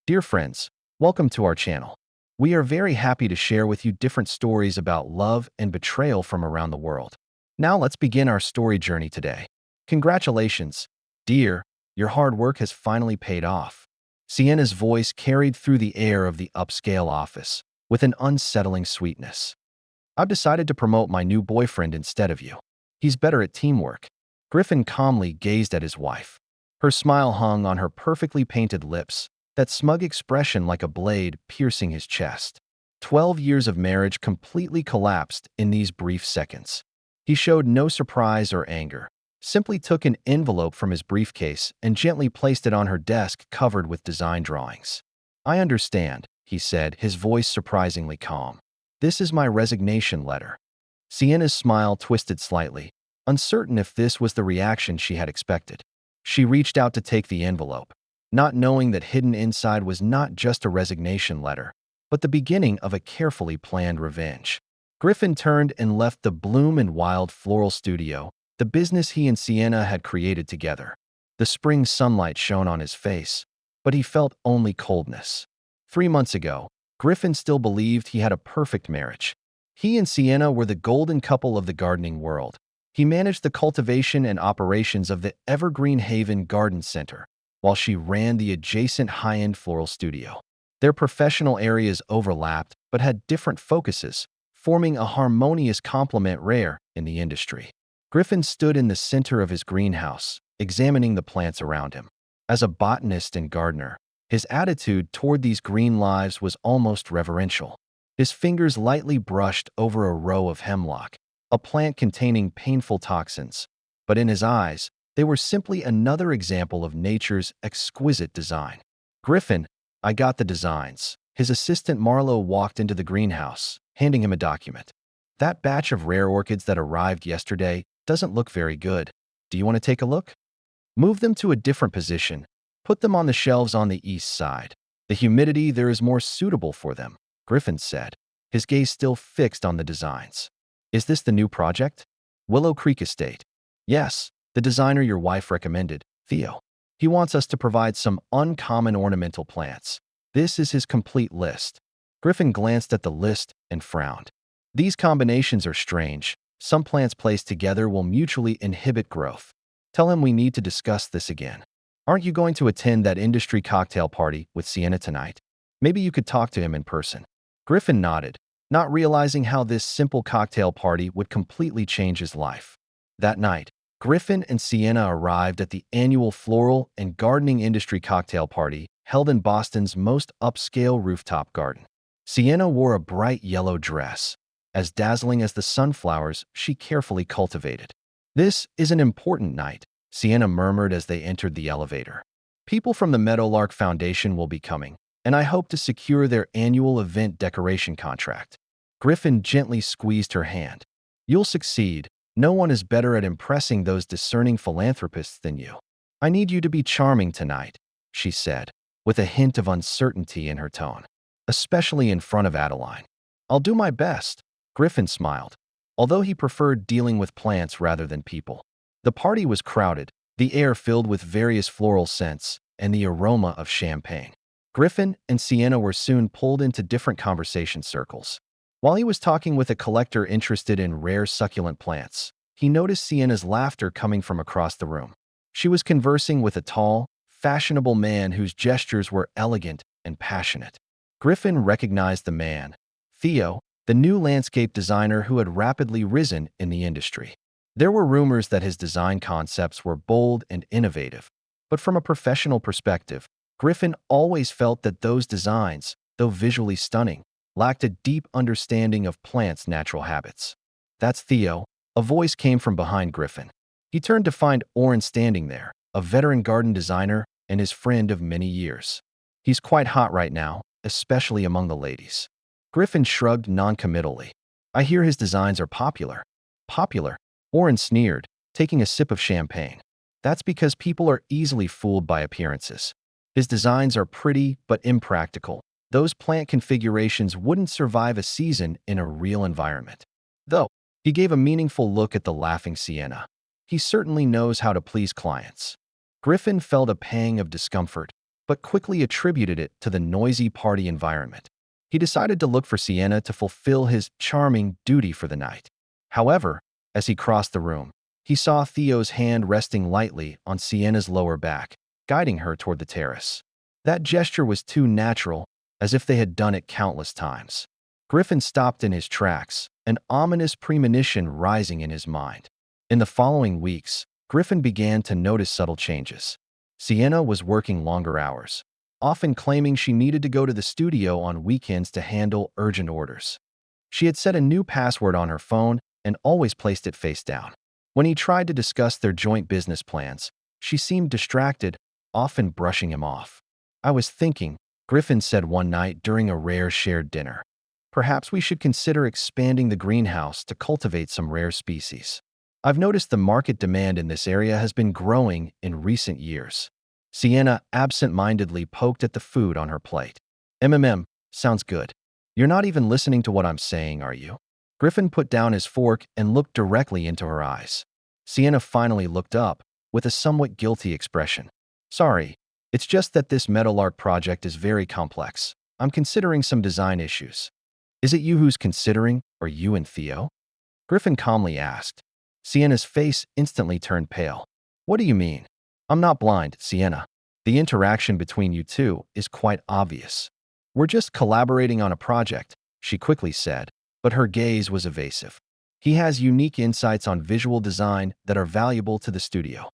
Dear friends, welcome to our channel. We are very happy to share with you different stories about love and betrayal from around the world. Now let's begin our story journey today. Congratulations, dear, your hard work has finally paid off. Sienna's voice carried through the air of the upscale office with an unsettling sweetness. I've decided to promote my new boyfriend instead of you. He's better at teamwork. Griffin calmly gazed at his wife. Her smile hung on her perfectly painted lips, that smug expression like a blade piercing his chest. 12 years of marriage completely collapsed in these brief seconds. He showed no surprise or anger, simply took an envelope from his briefcase and gently placed it on her desk covered with design drawings. I understand, he said, his voice surprisingly calm. This is my resignation letter. Sienna's smile twisted slightly, uncertain if this was the reaction she had expected. She reached out to take the envelope, not knowing that hidden inside was not just a resignation letter, but the beginning of a carefully planned revenge. Griffin turned and left the Bloom and Wild Floral Studio, the business he and Sienna had created together. The spring sunlight shone on his face, but he felt only coldness. 3 months ago, Griffin still believed he had a perfect marriage. He and Sienna were the golden couple of the gardening world. He managed the cultivation and operations of the Evergreen Haven Garden Center, while she ran the adjacent high-end floral studio. Their professional areas overlapped but had different focuses, forming a harmonious complement rare in the industry. Griffin stood in the center of his greenhouse, examining the plants around him. As a botanist and gardener, his attitude toward these green lives was almost reverential. His fingers lightly brushed over a row of hemlock, a plant containing painful toxins, but in his eyes, they were simply another example of nature's exquisite design. Griffin, I got the designs. His assistant Marlowe walked into the greenhouse, handing him a document. That batch of rare orchids that arrived yesterday doesn't look very good. Do you want to take a look? Move them to a different position. Put them on the shelves on the east side. The humidity there is more suitable for them, Griffin said, his gaze still fixed on the designs. Is this the new project? Willow Creek Estate. Yes. The designer your wife recommended, Theo. He wants us to provide some uncommon ornamental plants. This is his complete list. Griffin glanced at the list and frowned. These combinations are strange. Some plants placed together will mutually inhibit growth. Tell him we need to discuss this again. Aren't you going to attend that industry cocktail party with Sienna tonight? Maybe you could talk to him in person. Griffin nodded, not realizing how this simple cocktail party would completely change his life. That night, Griffin and Sienna arrived at the annual floral and gardening industry cocktail party held in Boston's most upscale rooftop garden. Sienna wore a bright yellow dress, as dazzling as the sunflowers she carefully cultivated. This is an important night, Sienna murmured as they entered the elevator. People from the Meadowlark Foundation will be coming, and I hope to secure their annual event decoration contract. Griffin gently squeezed her hand. You'll succeed. No one is better at impressing those discerning philanthropists than you. I need you to be charming tonight, she said, with a hint of uncertainty in her tone, especially in front of Adeline. I'll do my best, Griffin smiled, although he preferred dealing with plants rather than people. The party was crowded, the air filled with various floral scents and the aroma of champagne. Griffin and Sienna were soon pulled into different conversation circles. While he was talking with a collector interested in rare succulent plants, he noticed Sienna's laughter coming from across the room. She was conversing with a tall, fashionable man whose gestures were elegant and passionate. Griffin recognized the man, Theo, the new landscape designer who had rapidly risen in the industry. There were rumors that his design concepts were bold and innovative, but from a professional perspective, Griffin always felt that those designs, though visually stunning, lacked a deep understanding of plants' natural habits. That's Theo, a voice came from behind Griffin. He turned to find Oren standing there, a veteran garden designer and his friend of many years. He's quite hot right now, especially among the ladies. Griffin shrugged noncommittally. I hear his designs are popular. Popular? Oren sneered, taking a sip of champagne. That's because people are easily fooled by appearances. His designs are pretty but impractical. Those plant configurations wouldn't survive a season in a real environment. Though, he gave a meaningful look at the laughing Sienna. He certainly knows how to please clients. Griffin felt a pang of discomfort, but quickly attributed it to the noisy party environment. He decided to look for Sienna to fulfill his charming duty for the night. However, as he crossed the room, he saw Theo's hand resting lightly on Sienna's lower back, guiding her toward the terrace. That gesture was too natural, as if they had done it countless times. Griffin stopped in his tracks, an ominous premonition rising in his mind. In the following weeks, Griffin began to notice subtle changes. Sienna was working longer hours, often claiming she needed to go to the studio on weekends to handle urgent orders. She had set a new password on her phone and always placed it face down. When he tried to discuss their joint business plans, she seemed distracted, often brushing him off. "I was thinking," Griffin said one night during a rare shared dinner. "Perhaps we should consider expanding the greenhouse to cultivate some rare species. I've noticed the market demand in this area has been growing in recent years." Sienna absent-mindedly poked at the food on her plate. Sounds good. You're not even listening to what I'm saying, are you?" Griffin put down his fork and looked directly into her eyes. Sienna finally looked up, with a somewhat guilty expression. "Sorry, it's just that this meadowlark project is very complex. I'm considering some design issues." "Is it you who's considering, or you and Theo?" Griffin calmly asked. Sienna's face instantly turned pale. "What do you mean?" "I'm not blind, Sienna. The interaction between you two is quite obvious. We're just collaborating on a project," she quickly said, but her gaze was evasive. "He has unique insights on visual design that are valuable to the studio."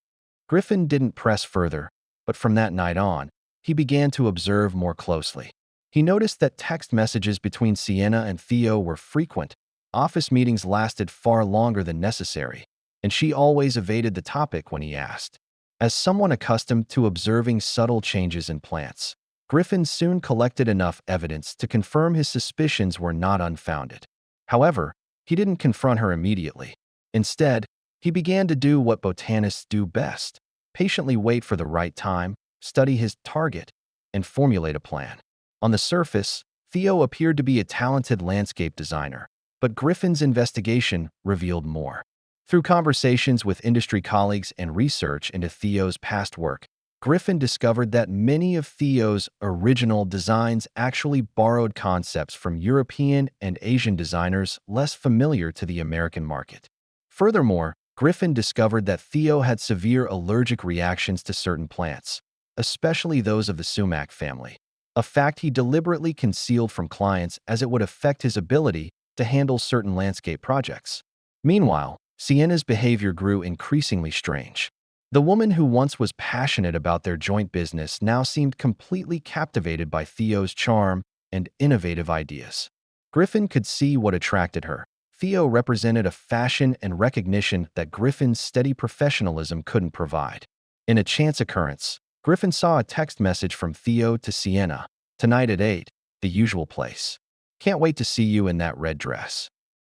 Griffin didn't press further, but from that night on, he began to observe more closely. He noticed that text messages between Sienna and Theo were frequent, office meetings lasted far longer than necessary, and she always evaded the topic when he asked. As someone accustomed to observing subtle changes in plants, Griffin soon collected enough evidence to confirm his suspicions were not unfounded. However, he didn't confront her immediately. Instead, he began to do what botanists do best: patiently wait for the right time, study his target, and formulate a plan. On the surface, Theo appeared to be a talented landscape designer, but Griffin's investigation revealed more. Through conversations with industry colleagues and research into Theo's past work, Griffin discovered that many of Theo's original designs actually borrowed concepts from European and Asian designers less familiar to the American market. Furthermore, Griffin discovered that Theo had severe allergic reactions to certain plants, especially those of the sumac family, a fact he deliberately concealed from clients as it would affect his ability to handle certain landscape projects. Meanwhile, Sienna's behavior grew increasingly strange. The woman who once was passionate about their joint business now seemed completely captivated by Theo's charm and innovative ideas. Griffin could see what attracted her. Theo represented a fashion and recognition that Griffin's steady professionalism couldn't provide. In a chance occurrence, Griffin saw a text message from Theo to Sienna. "Tonight at 8, the usual place. Can't wait to see you in that red dress."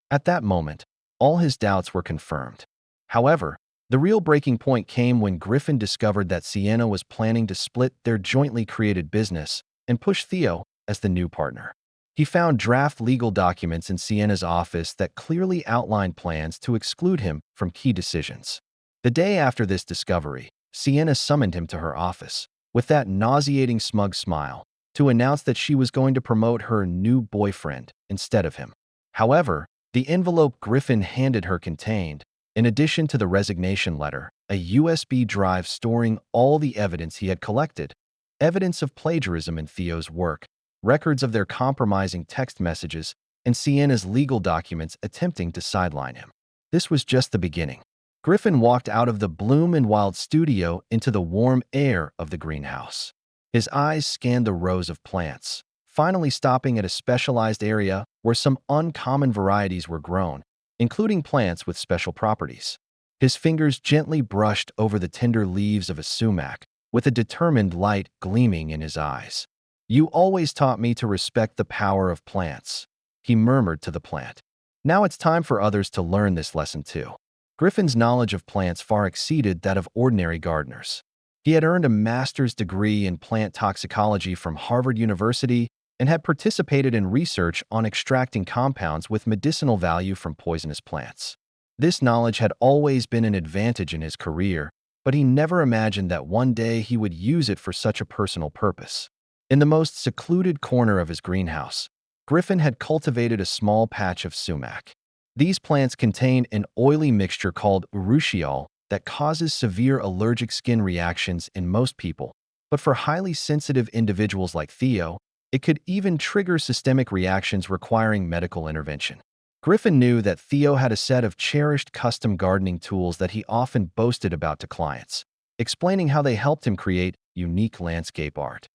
At that moment, all his doubts were confirmed. However, the real breaking point came when Griffin discovered that Sienna was planning to split their jointly created business and push Theo as the new partner. He found draft legal documents in Sienna's office that clearly outlined plans to exclude him from key decisions. The day after this discovery, Sienna summoned him to her office, with that nauseating smug smile, to announce that she was going to promote her new boyfriend instead of him. However, the envelope Griffin handed her contained, in addition to the resignation letter, a USB drive storing all the evidence he had collected: evidence of plagiarism in Theo's work, records of their compromising text messages, and Sienna's legal documents attempting to sideline him. This was just the beginning. Griffin walked out of the Bloom and Wild studio into the warm air of the greenhouse. His eyes scanned the rows of plants, finally stopping at a specialized area where some uncommon varieties were grown, including plants with special properties. His fingers gently brushed over the tender leaves of a sumac, with a determined light gleaming in his eyes. "You always taught me to respect the power of plants," he murmured to the plant. "Now it's time for others to learn this lesson too." Griffin's knowledge of plants far exceeded that of ordinary gardeners. He had earned a master's degree in plant toxicology from Harvard University and had participated in research on extracting compounds with medicinal value from poisonous plants. This knowledge had always been an advantage in his career, but he never imagined that one day he would use it for such a personal purpose. In the most secluded corner of his greenhouse, Griffin had cultivated a small patch of sumac. These plants contain an oily mixture called urushiol that causes severe allergic skin reactions in most people, but for highly sensitive individuals like Theo, it could even trigger systemic reactions requiring medical intervention. Griffin knew that Theo had a set of cherished custom gardening tools that he often boasted about to clients, explaining how they helped him create unique landscape art.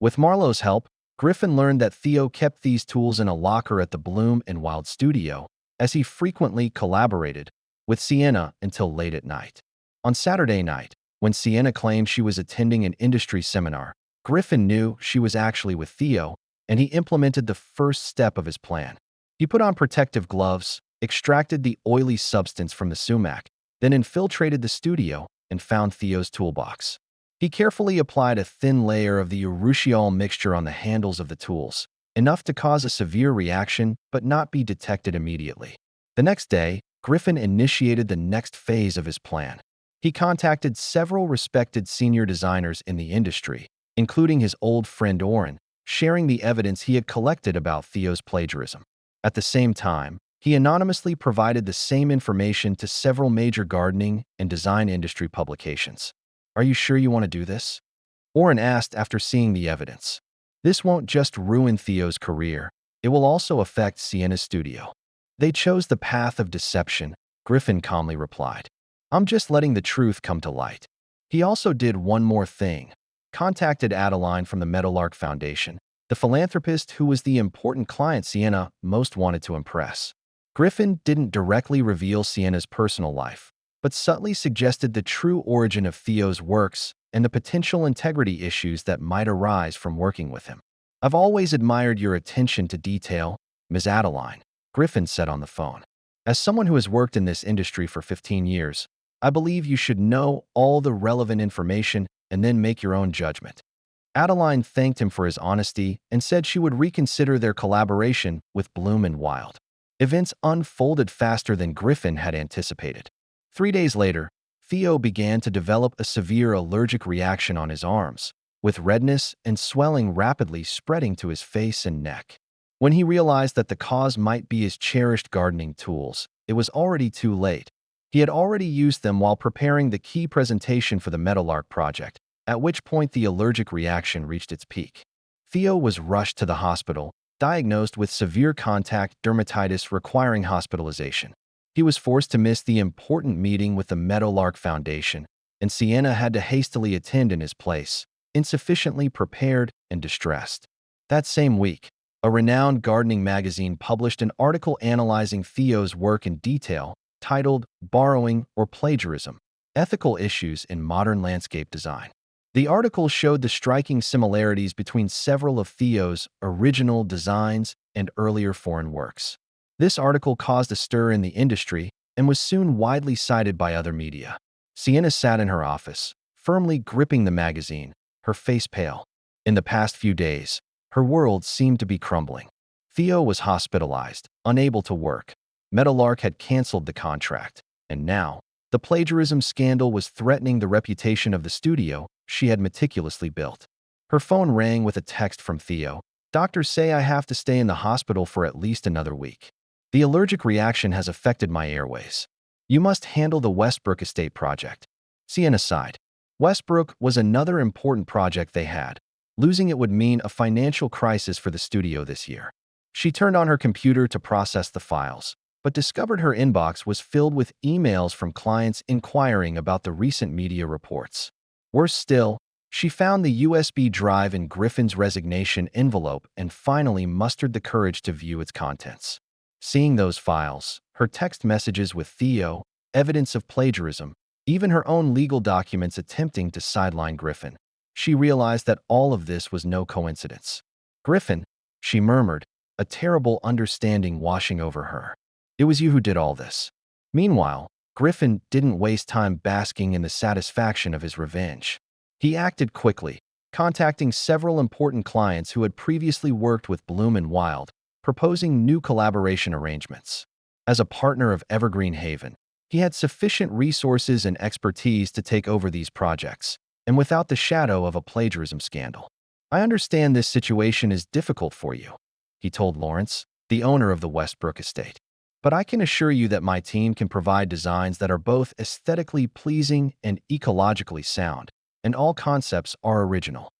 With Marlowe's help, Griffin learned that Theo kept these tools in a locker at the Bloom and Wild studio, as he frequently collaborated with Sienna until late at night. On Saturday night, when Sienna claimed she was attending an industry seminar, Griffin knew she was actually with Theo, and he implemented the first step of his plan. He put on protective gloves, extracted the oily substance from the sumac, then infiltrated the studio and found Theo's toolbox. He carefully applied a thin layer of the urushiol mixture on the handles of the tools, enough to cause a severe reaction but not be detected immediately. The next day, Griffin initiated the next phase of his plan. He contacted several respected senior designers in the industry, including his old friend Oren, sharing the evidence he had collected about Theo's plagiarism. At the same time, he anonymously provided the same information to several major gardening and design industry publications. "Are you sure you want to do this?" Oren asked after seeing the evidence. "This won't just ruin Theo's career, it will also affect Sienna's studio." "They chose the path of deception," Griffin calmly replied. "I'm just letting the truth come to light." He also did one more thing. Contacted Adeline from the Meadowlark Foundation, the philanthropist who was the important client Sienna most wanted to impress. Griffin didn't directly reveal Sienna's personal life, but subtly suggested the true origin of Theo's works and the potential integrity issues that might arise from working with him. "I've always admired your attention to detail, Ms. Adeline," Griffin said on the phone. "As someone who has worked in this industry for 15 years, I believe you should know all the relevant information and then make your own judgment." Adeline thanked him for his honesty and said she would reconsider their collaboration with Bloom and Wild. Events unfolded faster than Griffin had anticipated. 3 days later, Theo began to develop a severe allergic reaction on his arms, with redness and swelling rapidly spreading to his face and neck. When he realized that the cause might be his cherished gardening tools, it was already too late. He had already used them while preparing the key presentation for the Meadowlark project, at which point the allergic reaction reached its peak. Theo was rushed to the hospital, diagnosed with severe contact dermatitis requiring hospitalization. He was forced to miss the important meeting with the Meadowlark Foundation, and Sienna had to hastily attend in his place, insufficiently prepared and distressed. That same week, a renowned gardening magazine published an article analyzing Theo's work in detail, titled "Borrowing or Plagiarism: Ethical Issues in Modern Landscape Design." The article showed the striking similarities between several of Theo's original designs and earlier foreign works. This article caused a stir in the industry and was soon widely cited by other media. Sienna sat in her office, firmly gripping the magazine, her face pale. In the past few days, her world seemed to be crumbling. Theo was hospitalized, unable to work. Meadowlark had canceled the contract, and now, the plagiarism scandal was threatening the reputation of the studio she had meticulously built. Her phone rang with a text from Theo. "Doctors say I have to stay in the hospital for at least another week. The allergic reaction has affected my airways. You must handle the Westbrook Estate project." Sienna sighed. Westbrook was another important project they had. Losing it would mean a financial crisis for the studio this year. She turned on her computer to process the files, but discovered her inbox was filled with emails from clients inquiring about the recent media reports. Worse still, she found the USB drive in Griffin's resignation envelope and finally mustered the courage to view its contents. Seeing those files, her text messages with Theo, evidence of plagiarism, even her own legal documents attempting to sideline Griffin, she realized that all of this was no coincidence. "Griffin," she murmured, a terrible understanding washing over her. "It was you who did all this." Meanwhile, Griffin didn't waste time basking in the satisfaction of his revenge. He acted quickly, contacting several important clients who had previously worked with Bloom and Wild, proposing new collaboration arrangements. As a partner of Evergreen Haven, He had sufficient resources and expertise to take over these projects, and without the shadow of a plagiarism scandal. I understand this situation is difficult for you, he told Lawrence, the owner of the Westbrook estate. But I can assure you that my team can provide designs that are both aesthetically pleasing and ecologically sound, and all concepts are original.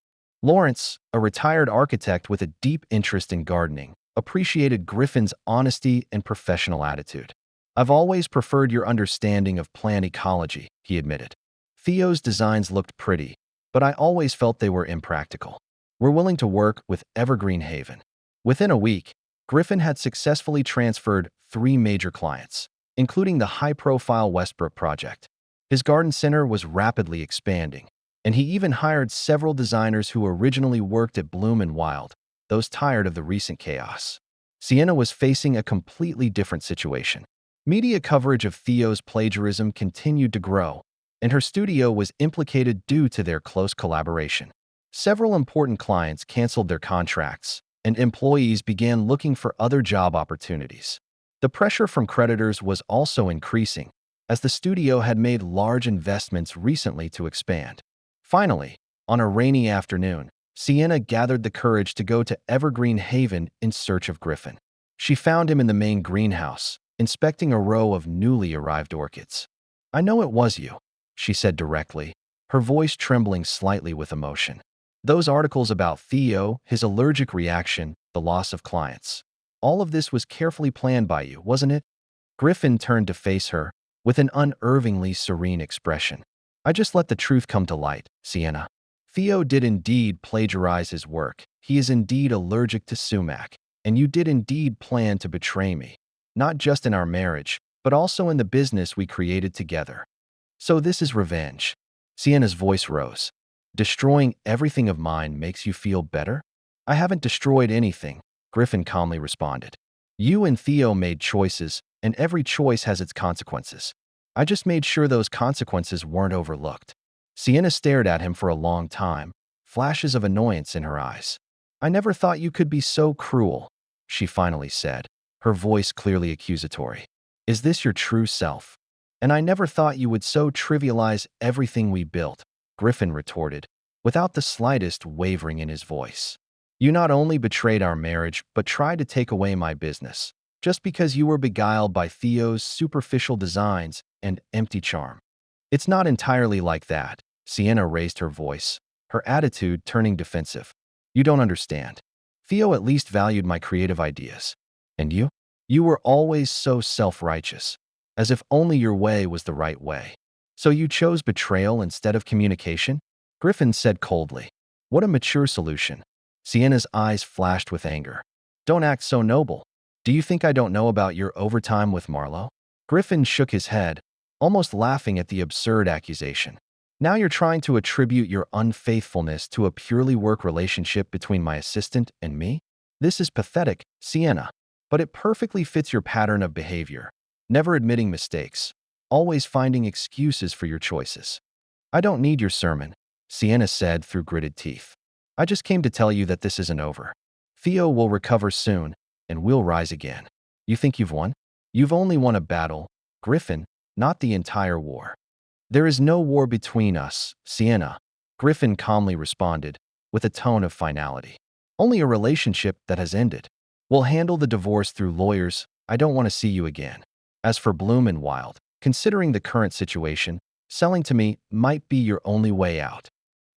Lawrence, a retired architect with a deep interest in gardening, appreciated Griffin's honesty and professional attitude. I've always preferred your understanding of plant ecology, he admitted. Theo's designs looked pretty, but I always felt they were impractical. We're willing to work with Evergreen Haven. Within a week, Griffin had successfully transferred 3 major clients, including the high-profile Westbrook project. His garden center was rapidly expanding, and he even hired several designers who originally worked at Bloom and Wild, those tired of the recent chaos. Sienna was facing a completely different situation. Media coverage of Theo's plagiarism continued to grow, and her studio was implicated due to their close collaboration. Several important clients canceled their contracts, and employees began looking for other job opportunities. The pressure from creditors was also increasing, as the studio had made large investments recently to expand. Finally, on a rainy afternoon, Sienna gathered the courage to go to Evergreen Haven in search of Griffin. She found him in the main greenhouse, inspecting a row of newly arrived orchids. "I know it was you," she said directly, her voice trembling slightly with emotion. "Those articles about Theo, his allergic reaction, the loss of clients. All of this was carefully planned by you, wasn't it?" Griffin turned to face her with an unervingly serene expression. "I just let the truth come to light, Sienna. Theo did indeed plagiarize his work. He is indeed allergic to sumac, and you did indeed plan to betray me, not just in our marriage, but also in the business we created together. So this is revenge." Sienna's voice rose. "Destroying everything of mine makes you feel better?" "I haven't destroyed anything," Griffin calmly responded. "You and Theo made choices, and every choice has its consequences. I just made sure those consequences weren't overlooked." Sienna stared at him for a long time, flashes of annoyance in her eyes. "I never thought you could be so cruel," she finally said, her voice clearly accusatory. "Is this your true self? And I never thought you would so trivialize everything we built," Griffin retorted, without the slightest wavering in his voice. "You not only betrayed our marriage, but tried to take away my business, just because you were beguiled by Theo's superficial designs and empty charm." "It's not entirely like that," Sienna raised her voice, her attitude turning defensive. "You don't understand. Theo at least valued my creative ideas. And you? You were always so self-righteous, as if only your way was the right way. So you chose betrayal instead of communication?" Griffin said coldly. "What a mature solution." Sienna's eyes flashed with anger. "Don't act so noble. Do you think I don't know about your overtime with Marlowe?" Griffin shook his head, almost laughing at the absurd accusation. "Now you're trying to attribute your unfaithfulness to a purely work relationship between my assistant and me? This is pathetic, Sienna, but it perfectly fits your pattern of behavior. Never admitting mistakes, always finding excuses for your choices." "I don't need your sermon," Sienna said through gritted teeth. "I just came to tell you that this isn't over. Theo will recover soon, and we'll rise again." "You think you've won?" "You've only won a battle, Griffin, not the entire war." "There is no war between us, Sienna," Griffin calmly responded, with a tone of finality. "Only a relationship that has ended. We'll handle the divorce through lawyers. I don't want to see you again. As for Bloom and Wild, considering the current situation, selling to me might be your only way out."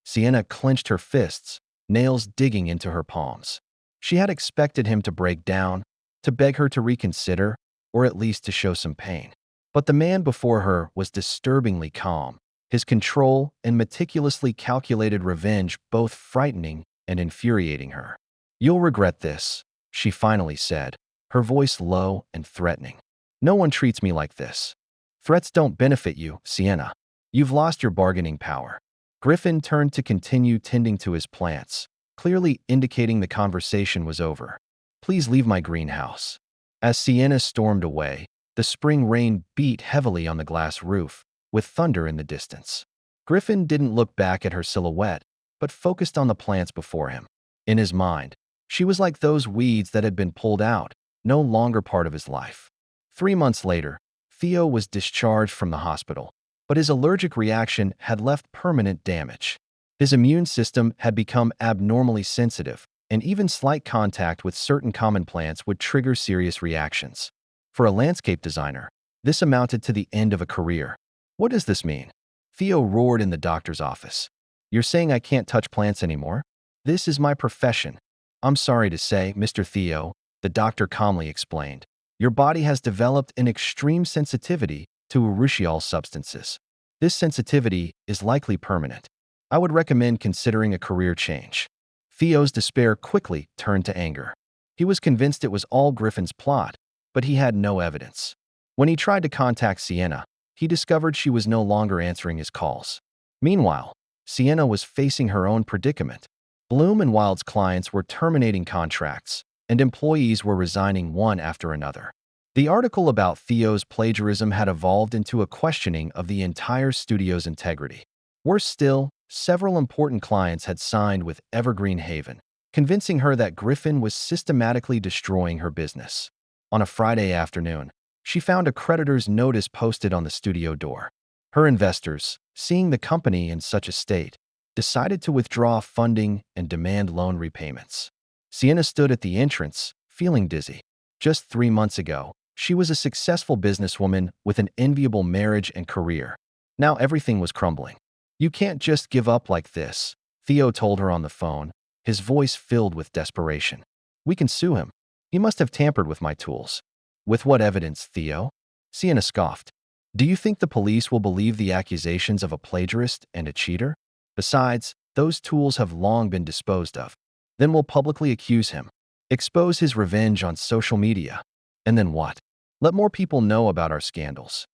Sienna clenched her fists, nails digging into her palms. She had expected him to break down, to beg her to reconsider, or at least to show some pain. But the man before her was disturbingly calm, his control and meticulously calculated revenge both frightening and infuriating her. "You'll regret this," she finally said, her voice low and threatening. "No one treats me like this. Threats don't benefit you, Sienna. You've lost your bargaining power." Griffin turned to continue tending to his plants, clearly indicating the conversation was over. "Please leave my greenhouse." As Sienna stormed away, the spring rain beat heavily on the glass roof, with thunder in the distance. Griffin didn't look back at her silhouette, but focused on the plants before him. In his mind, she was like those weeds that had been pulled out, no longer part of his life. 3 months later, Theo was discharged from the hospital, but his allergic reaction had left permanent damage. His immune system had become abnormally sensitive, and even slight contact with certain common plants would trigger serious reactions. For a landscape designer, this amounted to the end of a career. What does this mean? Theo roared in the doctor's office. You're saying I can't touch plants anymore? This is my profession. I'm sorry to say, Mr. Theo, the doctor calmly explained. Your body has developed an extreme sensitivity to urushiol substances. This sensitivity is likely permanent. I would recommend considering a career change. Theo's despair quickly turned to anger. He was convinced it was all Griffin's plot, but he had no evidence. When he tried to contact Sienna, he discovered she was no longer answering his calls. Meanwhile, Sienna was facing her own predicament. Bloom and Wild's clients were terminating contracts, and employees were resigning one after another. The article about Theo's plagiarism had evolved into a questioning of the entire studio's integrity. Worse still, several important clients had signed with Evergreen Haven, convincing her that Griffin was systematically destroying her business. On a Friday afternoon, she found a creditor's notice posted on the studio door. Her investors, seeing the company in such a state, decided to withdraw funding and demand loan repayments. Sienna stood at the entrance, feeling dizzy. Just 3 months ago, she was a successful businesswoman with an enviable marriage and career. Now everything was crumbling. You can't just give up like this, Theo told her on the phone, his voice filled with desperation. We can sue him. He must have tampered with my tools. With what evidence, Theo? Sienna scoffed. Do you think the police will believe the accusations of a plagiarist and a cheater? Besides, those tools have long been disposed of. Then we'll publicly accuse him, expose his revenge on social media. And then what? Let more people know about our scandals.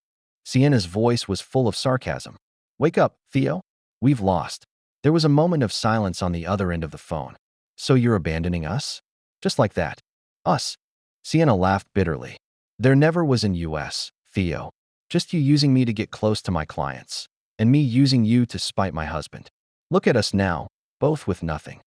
Sienna's voice was full of sarcasm. Wake up, Theo. We've lost. There was a moment of silence on the other end of the phone. So you're abandoning us? Just like that. Us. Sienna laughed bitterly. There never was in US, Theo. Just you using me to get close to my clients, and me using you to spite my husband. Look at us now, both with nothing.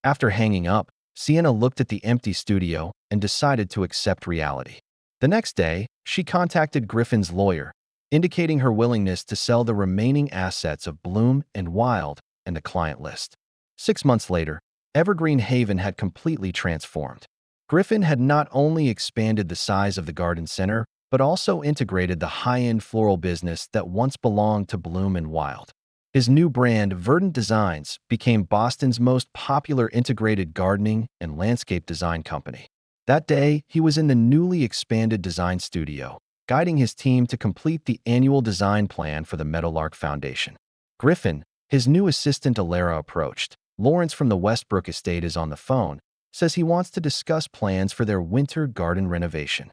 After hanging up, Sienna looked at the empty studio and decided to accept reality. The next day, she contacted Griffin's lawyer, indicating her willingness to sell the remaining assets of Bloom and Wild and the client list. 6 months later, Evergreen Haven had completely transformed. Griffin had not only expanded the size of the garden center, but also integrated the high-end floral business that once belonged to Bloom and Wild. His new brand, Verdant Designs, became Boston's most popular integrated gardening and landscape design company. That day, he was in the newly expanded design studio, guiding his team to complete the annual design plan for the Meadowlark Foundation. Griffin, his new assistant Alara approached. Lawrence from the Westbrook estate is on the phone, says he wants to discuss plans for their winter garden renovation.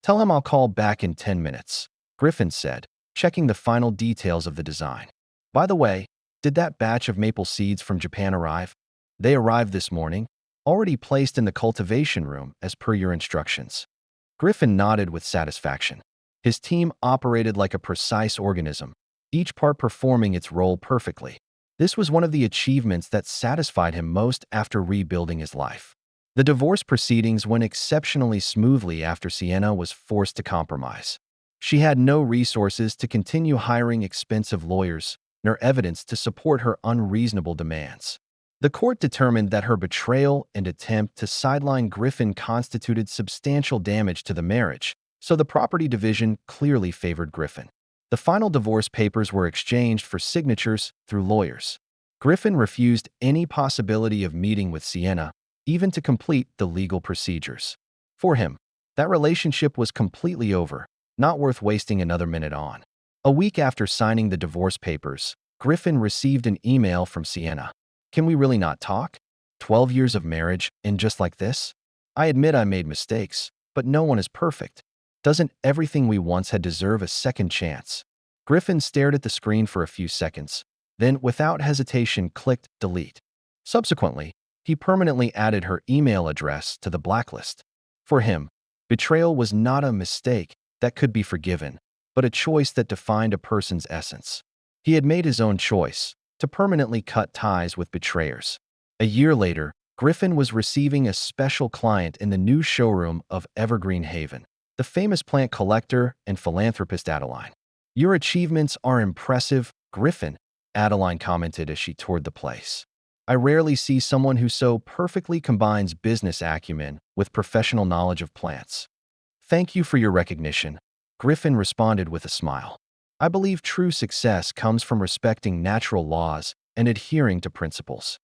Tell him I'll call back in 10 minutes, Griffin said, checking the final details of the design. By the way, did that batch of maple seeds from Japan arrive? They arrived this morning, already placed in the cultivation room as per your instructions. Griffin nodded with satisfaction. His team operated like a precise organism, each part performing its role perfectly. This was one of the achievements that satisfied him most after rebuilding his life. The divorce proceedings went exceptionally smoothly after Sienna was forced to compromise. She had no resources to continue hiring expensive lawyers, nor evidence to support her unreasonable demands. The court determined that her betrayal and attempt to sideline Griffin constituted substantial damage to the marriage, so the property division clearly favored Griffin. The final divorce papers were exchanged for signatures through lawyers. Griffin refused any possibility of meeting with Sienna, even to complete the legal procedures. For him, that relationship was completely over, not worth wasting another minute on. A week after signing the divorce papers, Griffin received an email from Sienna. Can we really not talk? 12 years of marriage, and just like this? I admit I made mistakes, but no one is perfect. Doesn't everything we once had deserve a second chance? Griffin stared at the screen for a few seconds, then without hesitation clicked delete. Subsequently, he permanently added her email address to the blacklist. For him, betrayal was not a mistake that could be forgiven, but a choice that defined a person's essence. He had made his own choice to permanently cut ties with betrayers. A year later, Griffin was receiving a special client in the new showroom of Evergreen Haven. the famous plant collector and philanthropist Adeline. Your achievements are impressive, Griffin, Adeline commented as she toured the place. I rarely see someone who so perfectly combines business acumen with professional knowledge of plants. Thank you for your recognition, Griffin responded with a smile. I believe true success comes from respecting natural laws and adhering to principles.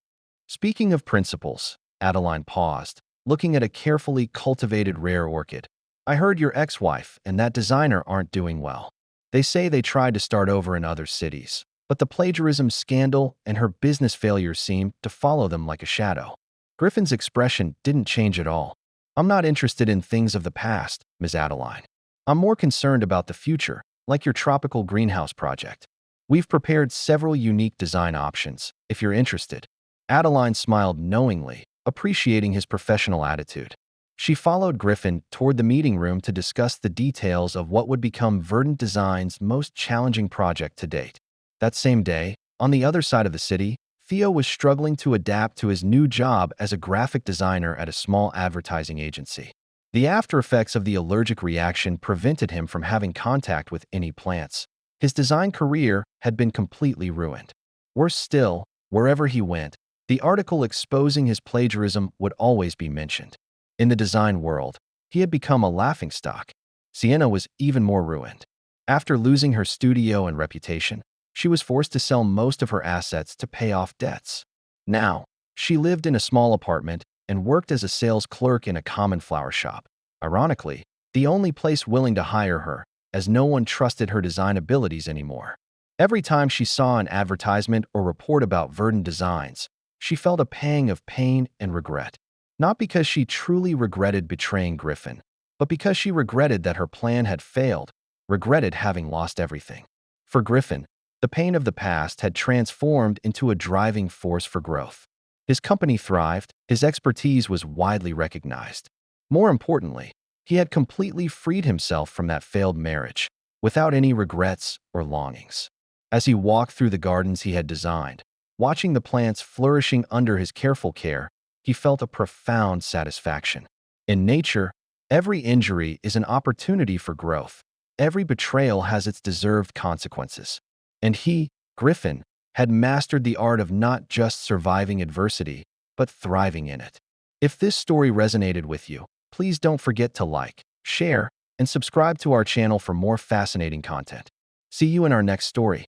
Speaking of principles, Adeline paused, looking at a carefully cultivated rare orchid. I heard your ex-wife and that designer aren't doing well. They say they tried to start over in other cities, but the plagiarism scandal and her business failures seem to follow them like a shadow. Griffin's expression didn't change at all. I'm not interested in things of the past, Ms. Adeline. I'm more concerned about the future, like your tropical greenhouse project. We've prepared several unique design options, if you're interested. Adeline smiled knowingly, appreciating his professional attitude. She followed Griffin toward the meeting room to discuss the details of what would become Verdant Design's most challenging project to date. That same day, on the other side of the city, Theo was struggling to adapt to his new job as a graphic designer at a small advertising agency. The after effects of the allergic reaction prevented him from having contact with any plants. His design career had been completely ruined. Worse still, wherever he went, the article exposing his plagiarism would always be mentioned. In the design world, he had become a laughingstock. Sienna was even more ruined. After losing her studio and reputation, she was forced to sell most of her assets to pay off debts. Now, she lived in a small apartment and worked as a sales clerk in a common flower shop. Ironically, the only place willing to hire her, as no one trusted her design abilities anymore. Every time she saw an advertisement or report about Verdant Designs, she felt a pang of pain and regret. Not because she truly regretted betraying Griffin, but because she regretted that her plan had failed, regretted having lost everything. For Griffin, the pain of the past had transformed into a driving force for growth. His company thrived, his expertise was widely recognized. More importantly, he had completely freed himself from that failed marriage, without any regrets or longings. As he walked through the gardens he had designed, watching the plants flourishing under his careful care, he felt a profound satisfaction. In nature, every injury is an opportunity for growth. Every betrayal has its deserved consequences. And he, Griffin, had mastered the art of not just surviving adversity, but thriving in it. If this story resonated with you, please don't forget to like, share, and subscribe to our channel for more fascinating content. See you in our next story.